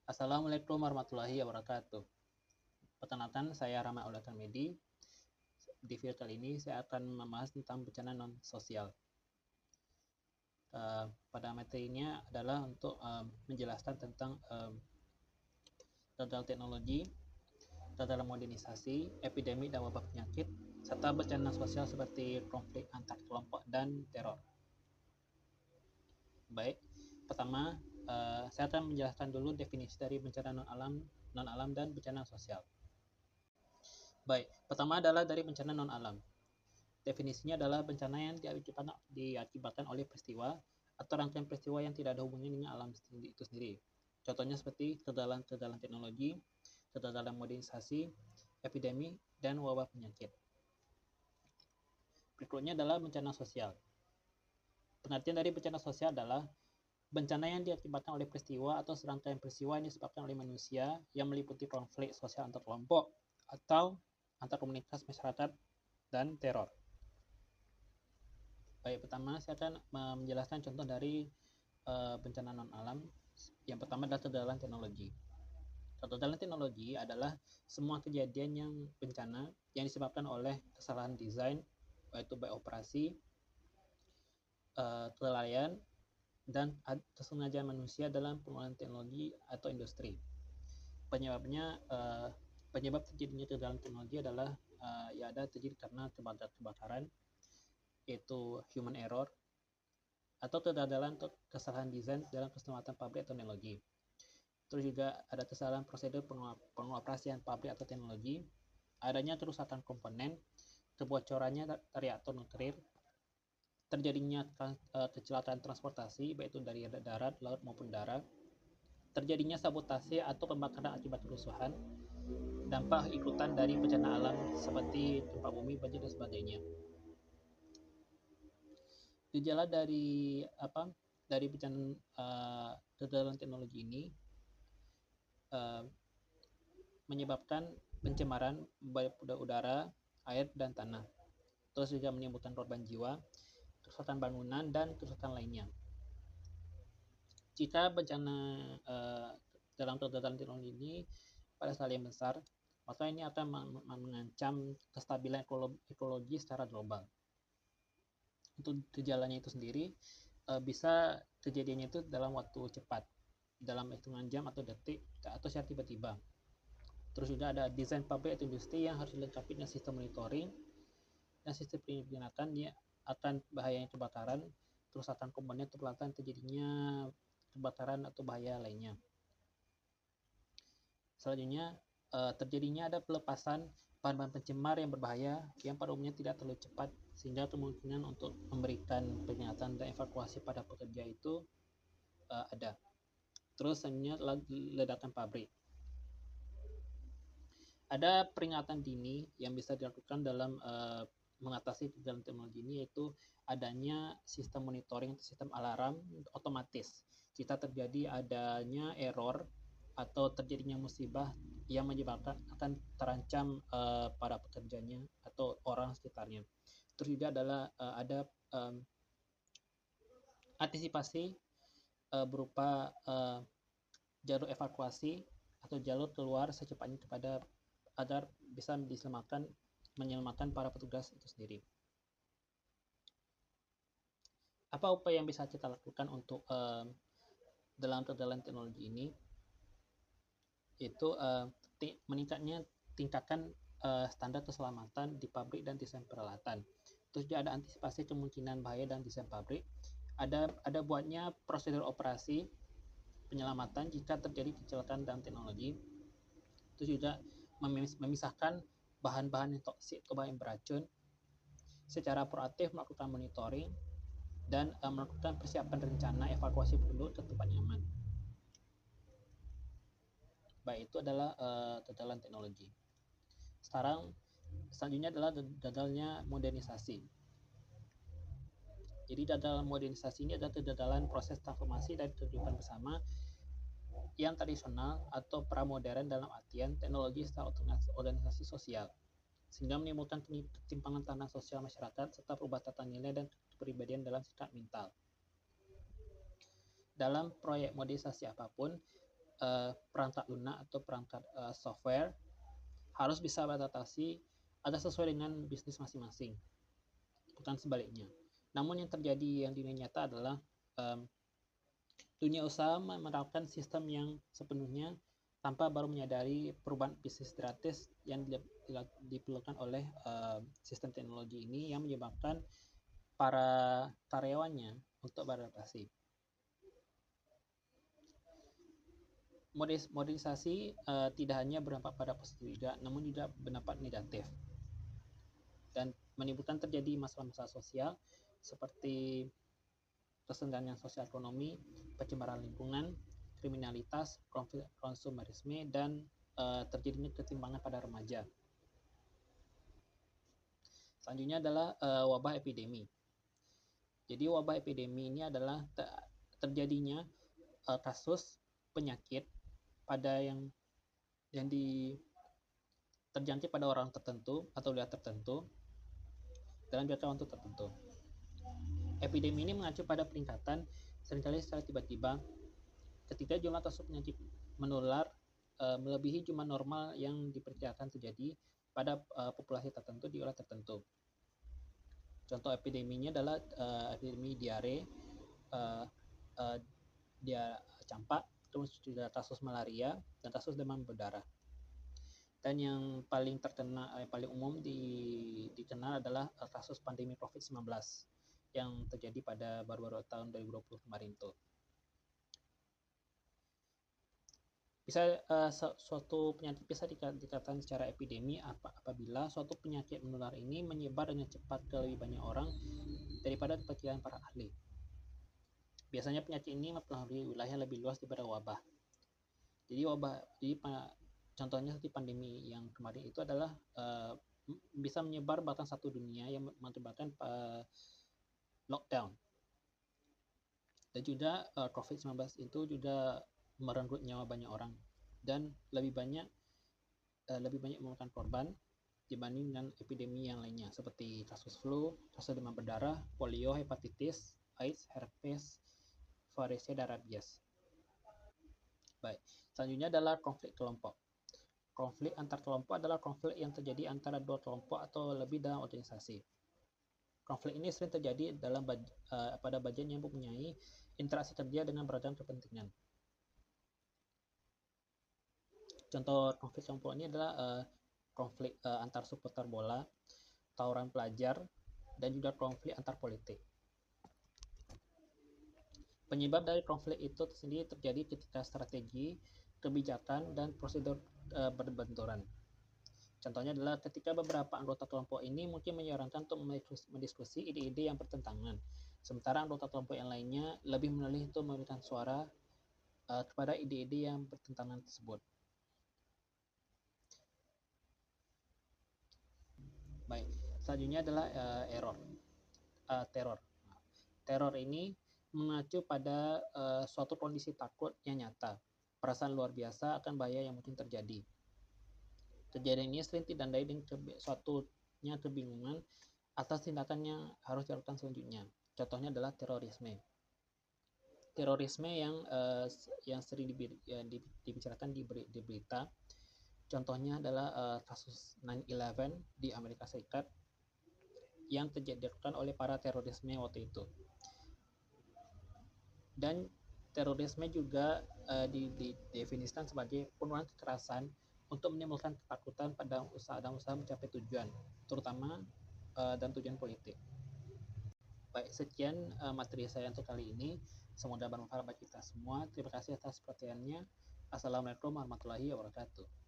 Assalamualaikum warahmatullahi wabarakatuh. Perkenalkan, saya Rama Aulatan Medi. Di video kali ini saya akan membahas tentang bencana non-sosial. Pada materinya adalah untuk menjelaskan tentang gagal teknologi, gagal modernisasi, epidemi dan wabah penyakit, serta bencana sosial seperti konflik antar kelompok dan teror. Baik, pertama saya akan menjelaskan dulu definisi dari bencana non-alam dan bencana sosial. Baik, pertama adalah dari bencana non-alam. Definisinya adalah bencana yang diakibatkan oleh peristiwa atau rangkaian peristiwa yang tidak ada hubungannya dengan alam itu sendiri. Contohnya seperti kegagalan teknologi, kegagalan modernisasi, epidemi, dan wabah penyakit. Berikutnya adalah bencana sosial. Pengertian dari bencana sosial adalah bencana yang diakibatkan oleh peristiwa atau serangkaian peristiwa yang disebabkan oleh manusia yang meliputi konflik sosial antar kelompok atau antar komunitas masyarakat dan teror. Baik, pertama saya akan menjelaskan contoh dari bencana non-alam. Yang pertama adalah kegagalan teknologi. Kegagalan teknologi adalah semua kejadian yang bencana yang disebabkan oleh kesalahan desain, yaitu baik operasi, kelalaian, dan kesengajaan manusia dalam penggunaan teknologi atau industri. Penyebab terjadinya kegagalan teknologi adalah ya ada terjadi karena kebakaran, yaitu human error, atau kegagalan atau kesalahan desain dalam keselamatan pabrik atau teknologi. Terus juga ada kesalahan prosedur pengoperasian pabrik atau teknologi, adanya kerusakan komponen, kebocorannya reaktor nuklir, terjadinya kecelakaan transportasi baik itu dari darat, laut maupun darat, terjadinya sabotase atau pembakaran akibat kerusuhan, dampak ikutan dari bencana alam seperti gempa bumi, banjir dan sebagainya. Gejala dari bencana kegagalan teknologi ini menyebabkan pencemaran baik udara, air, dan tanah. Terus juga menimbulkan korban jiwa, kerusakan bangunan, dan kerusakan lainnya. Jika bencana dalam kegagalan teknologi ini pada skala yang besar, maka ini akan mengancam kestabilan ekologi secara global. Untuk gejalanya itu sendiri bisa kejadiannya itu dalam waktu cepat, dalam hitungan jam atau detik, atau secara tiba-tiba. Terus juga ada desain pabrik atau industri yang harus dilengkapi dengan sistem monitoring dan sistem peringatan dia akan bahayanya kebakaran, kerusakan komponen, peralatan terjadinya kebakaran atau bahaya lainnya. Selanjutnya terjadinya ada pelepasan bahan-bahan pencemar yang berbahaya yang pada umumnya tidak terlalu cepat, sehingga kemungkinan untuk memberikan peringatan dan evakuasi pada pekerja itu ada. Terus selanjutnya ledakan pabrik. Ada peringatan dini yang bisa dilakukan dalam mengatasi kegagalan teknologi ini, yaitu adanya sistem monitoring, sistem alarm otomatis jika terjadi adanya error atau terjadinya musibah yang menyebabkan akan terancam para pekerjanya atau orang sekitarnya. Terus juga adalah ada antisipasi berupa jalur evakuasi atau jalur keluar secepatnya agar bisa menyelamatkan para petugas itu sendiri. Apa upaya yang bisa kita lakukan untuk dalam kegagalan teknologi ini? Itu tingkatkan standar keselamatan di pabrik dan desain peralatan. Terus juga ada antisipasi kemungkinan bahaya dalam desain pabrik. Ada buatnya prosedur operasi penyelamatan jika terjadi kecelakaan dalam teknologi. Terus juga memisahkan bahan-bahan yang toksik atau bahan yang beracun, secara proaktif melakukan monitoring dan melakukan persiapan rencana evakuasi penduduk ke tempat nyaman. Baik, itu adalah kegagalan teknologi. Selanjutnya adalah gagalnya modernisasi. Jadi gagal modernisasi ini adalah kegagalan proses transformasi dari kehidupan bersama yang tradisional atau pramodern dalam artian teknologi secara organisasi sosial, sehingga menimbulkan ketimpangan tanah sosial masyarakat serta perubahan tata nilai dan kepribadian dalam sikap mental. Dalam proyek modernisasi apapun, perangkat lunak atau perangkat software harus bisa beradaptasi agar sesuai dengan bisnis masing-masing, bukan sebaliknya. Namun yang terjadi yang di dunia nyata adalah dunia usaha menerapkan sistem yang sepenuhnya tanpa baru menyadari perubahan bisnis drastis yang diperlukan oleh sistem teknologi ini, yang menyebabkan para karyawannya untuk beradaptasi. Modernisasi tidak hanya berdampak pada positif juga, namun juga berdampak negatif dan menimbulkan terjadi masalah-masalah sosial seperti kesenjangan sosial ekonomi, pencemaran lingkungan, kriminalitas, konsumerisme, dan terjadinya ketimpangan pada remaja. Selanjutnya adalah wabah epidemi. Jadi wabah epidemi ini adalah terjadinya kasus penyakit pada yang terjangkit pada orang tertentu atau wilayah tertentu dalam jangka waktu tertentu. Epidemi ini mengacu pada peningkatan seringkali secara tiba-tiba ketika jumlah kasus penyakit menular melebihi jumlah normal yang diperkirakan terjadi pada populasi tertentu di wilayah tertentu. Contoh epideminya adalah epidemi diare, campak, terus juga kasus malaria dan kasus demam berdarah. Dan yang paling paling umum dikenal adalah kasus pandemi COVID-19 yang terjadi pada baru-baru tahun 2020 kemarin tuh. Suatu penyakit bisa dikatakan secara epidemi apabila suatu penyakit menular ini menyebar dengan cepat ke lebih banyak orang daripada kepercayaan para ahli. Biasanya penyakit ini mempengaruhi wilayah lebih luas daripada wabah. Jadi contohnya seperti pandemi yang kemarin itu adalah bisa menyebar bahkan satu dunia yang mengakibatkan lockdown. Dan juga COVID-19 itu juga merenggut nyawa banyak orang dan lebih banyak memakan korban dibanding dengan epidemi yang lainnya seperti kasus flu, kasus demam berdarah, polio, hepatitis, AIDS, herpes, varicella, dan rabies. Baik, selanjutnya adalah konflik kelompok. Konflik antar kelompok adalah konflik yang terjadi antara dua kelompok atau lebih dalam organisasi. Konflik ini sering terjadi pada bagian yang mempunyai interaksi kerja dengan beragam kepentingan. Contoh konflik kelompok ini adalah konflik antar supporter bola, tawuran pelajar, dan juga konflik antar politik. Penyebab dari konflik itu sendiri terjadi ketika strategi, kebijakan, dan prosedur berbenturan. Contohnya adalah ketika beberapa anggota kelompok ini mungkin menyarankan untuk mendiskusi ide-ide yang bertentangan, sementara anggota kelompok yang lainnya lebih memilih untuk memberikan suara kepada ide-ide yang bertentangan tersebut. Baik, selanjutnya adalah teror. Teror ini mengacu pada suatu kondisi takut yang nyata, perasaan luar biasa akan bahaya yang mungkin terjadi. Kejadian ini sering ditandai dengan suatunya kebingungan atas tindakan yang harus dilakukan selanjutnya. Contohnya adalah terorisme. Terorisme yang sering dibicarakan di berita. Contohnya adalah kasus 9/11 di Amerika Serikat yang dilakukan oleh para terorisme waktu itu. Dan terorisme juga didefinisikan sebagai penggunaan kekerasan untuk menimbulkan ketakutan pada usaha mencapai tujuan, terutama dan tujuan politik. Baik, sekian materi saya untuk kali ini. Semoga bermanfaat bagi kita semua. Terima kasih atas perhatiannya. Assalamualaikum warahmatullahi wabarakatuh.